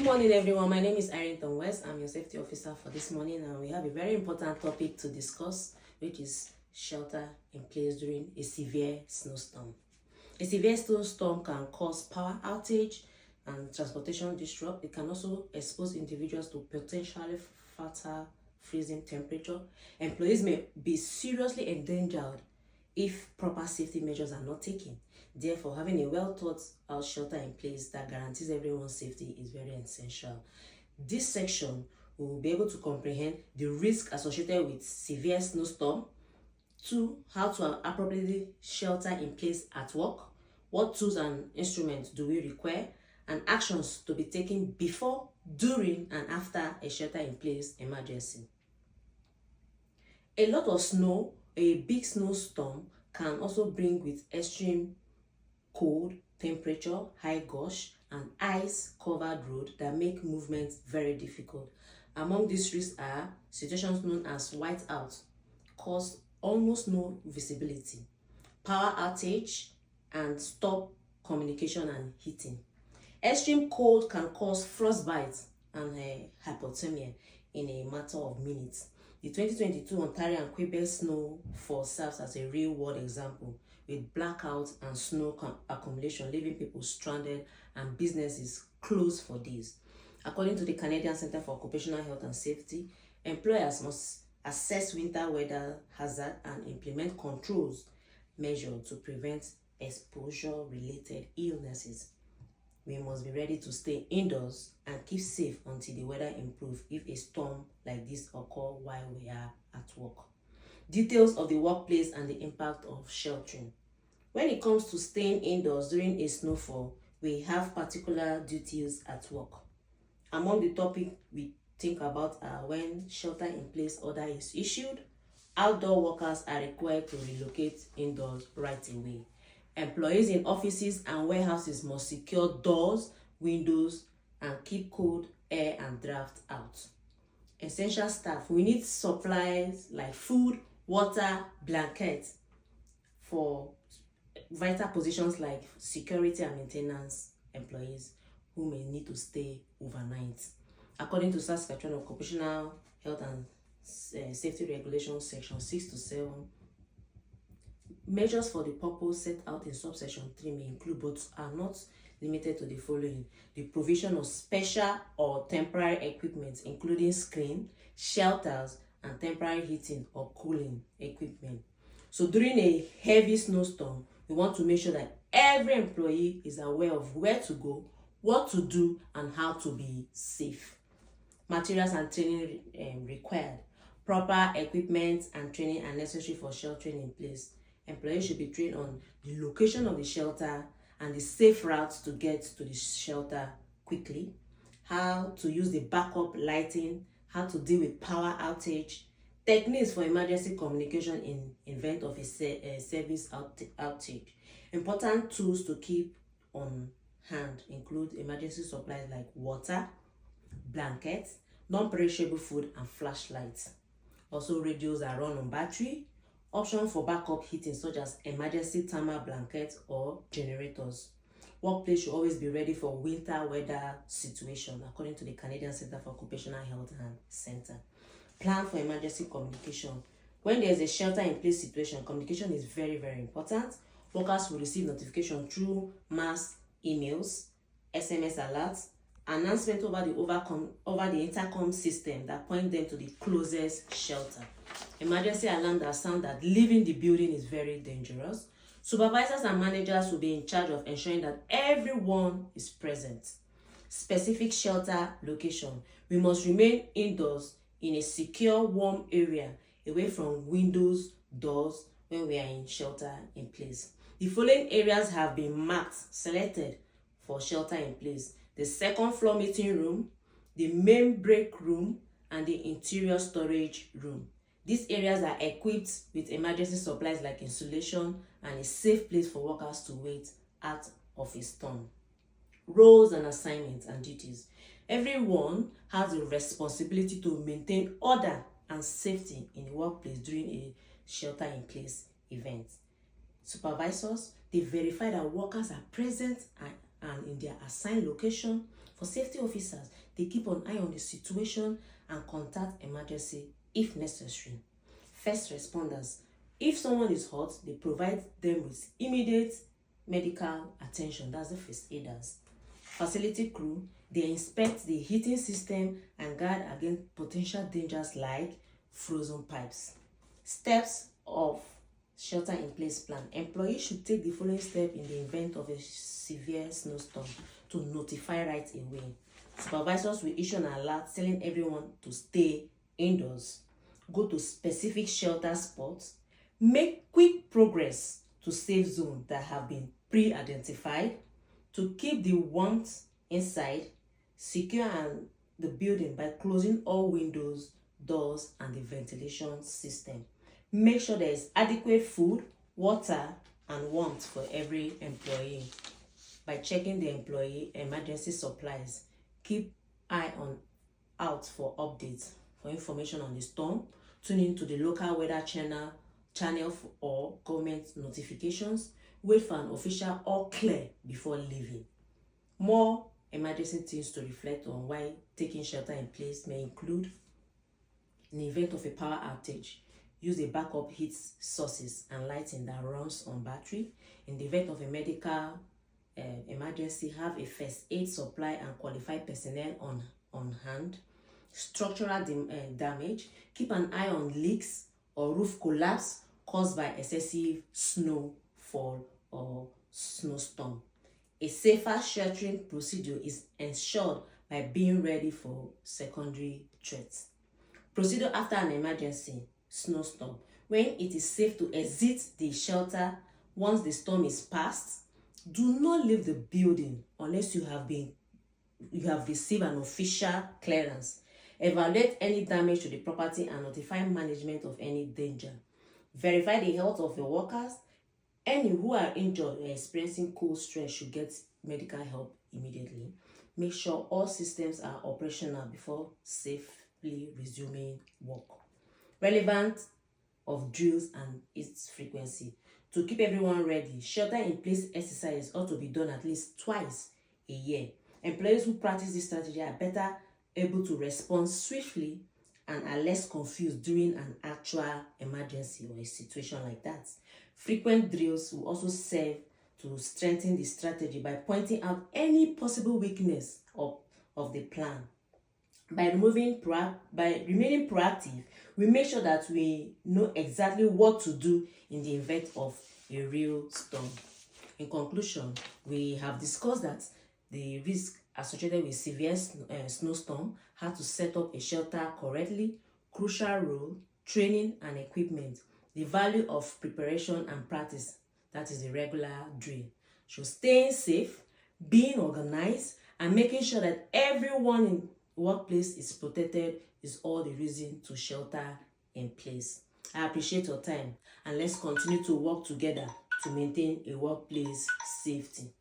morning, everyone. My name is Arrington West. I'm your safety officer for this morning, and we have a very important topic to discuss, which is shelter in place during a severe snowstorm. A severe snowstorm can cause power outage and transportation disrupt. It can also expose individuals to potentially fatal freezing temperature. Employees may be seriously endangered if proper safety measures are not taken. Therefore, having a well-thought-out shelter in place that guarantees everyone's safety is very essential. This section will be able to comprehend the risk associated with severe snowstorm, 2, how to appropriately shelter in place at work, what tools and instruments do we require, and actions to be taken before, during, and after a shelter in place emergency. A lot of snow, a big snowstorm, can also bring with extreme cold, temperature, high gush, and ice-covered road that make movement very difficult. Among these risks are situations known as whiteout, cause almost no visibility, power outage, and stop communication and heating. Extreme cold can cause frostbite and hypothermia in a matter of minutes. The 2022 Ontario and Quebec snowfall serves as a real-world example, with blackouts and snow accumulation leaving people stranded and businesses closed for days. According to the Canadian Centre for Occupational Health and Safety, employers must assess winter weather hazard and implement controls measures to prevent exposure-related illnesses. We must be ready to stay indoors and keep safe until the weather improves if a storm like this occurs while we are at work. Details of the workplace and the impact of sheltering. When it comes to staying indoors during a snowfall, we have particular duties at work. Among the topics we think about are when shelter in place order is issued, outdoor workers are required to relocate indoors right away. Employees in offices and warehouses must secure doors, windows, and keep cold air and draft out. Essential staff, we need supplies like food, water, blankets for vital positions like security and maintenance employees who may need to stay overnight. According to Saskatchewan Occupational Health and Safety Regulations Section 6 to 7, measures for the purpose set out in subsection 3 may include but are not limited to the following: the provision of special or temporary equipment, including screen, shelters, and temporary heating or cooling equipment. So during a heavy snowstorm, we want to make sure that every employee is aware of where to go, what to do, and how to be safe. Materials and training required. Proper equipment and training are necessary for sheltering in place. Employees should be trained on the location of the shelter and the safe routes to get to the shelter quickly, how to use the backup lighting, how to deal with power outage, techniques for emergency communication in event of a service outage. Important tools to keep on hand include emergency supplies like water, blankets, non-perishable food, and flashlights. Also, radios are run on battery. Options for backup heating such as emergency thermal blankets or generators. Workplace should always be ready for winter weather situation, according to the Canadian Centre for Occupational Health and Center. Plan for emergency communication. When there is a shelter in place situation, communication is very, very important. Workers will receive notification through mass emails, SMS alerts, announcement over the intercom system that point them to the closest shelter. Emergency alarm that sound that leaving the building is very dangerous. Supervisors and managers will be in charge of ensuring that everyone is present. Specific shelter location. We must remain indoors in a secure, warm area away from windows, doors when we are in shelter in place. The following areas have been marked, selected for shelter in place: the second floor meeting room, the main break room, and the interior storage room. These areas are equipped with emergency supplies like insulation and a safe place for workers to wait out of a storm. Roles and assignments and duties. Everyone has a responsibility to maintain order and safety in the workplace during a shelter-in-place event. Supervisors, they verify that workers are present and in their assigned location For safety officers, they keep an eye on the situation and contact emergency if necessary. First responders, if someone is hurt, they provide them with immediate medical attention. That's the first aiders. Facility crew, they inspect the heating system and guard against potential dangers like frozen pipes. Steps of shelter in place plan. Employees should take the following step in the event of a severe snowstorm to notify right away. Supervisors will issue an alert telling everyone to stay indoors, go to specific shelter spots, make quick progress to safe zones that have been pre-identified, to keep the warmth inside, secure the building by closing all windows, doors, and the ventilation system. Make sure there is adequate food, water, and warmth for every employee. By checking the employee emergency supplies, keep eye out for updates. For information on the storm, tune into the local weather channel or government notifications. Wait for an official all clear before leaving. More emergency things to reflect on why taking shelter in place may include: in the event of a power outage, use a backup heat sources and lighting that runs on battery. In the event of a medical emergency, have a first aid supply and qualified personnel on hand. Structural damage, keep an eye on leaks or roof collapse caused by excessive snowfall or snowstorm. A safer sheltering procedure is ensured by being ready for secondary threats. Procedure after an emergency snowstorm. When it is safe to exit the shelter once the storm is past, do not leave the building unless you have received an official clearance. Evaluate any damage to the property and notify management of any danger. Verify the health of your workers. Any who are injured or experiencing cold stress should get medical help immediately. Make sure all systems are operational before safely resuming work. Relevant of drills and its frequency. To keep everyone ready, shelter in place exercises ought to be done at least twice a year. Employees who practice this strategy are better able to respond swiftly and are less confused during an actual emergency or a situation like that. Frequent drills will also serve to strengthen the strategy by pointing out any possible weakness of the plan. By remaining proactive, we make sure that we know exactly what to do in the event of a real storm. In conclusion, we have discussed that the risk associated with severe snowstorm, how to set up a shelter correctly, crucial role, training and equipment, the value of preparation and practice, that is the regular drill. So staying safe, being organized, and making sure that everyone in the workplace is protected is all the reason to shelter in place. I appreciate your time, and let's continue to work together to maintain a workplace safety.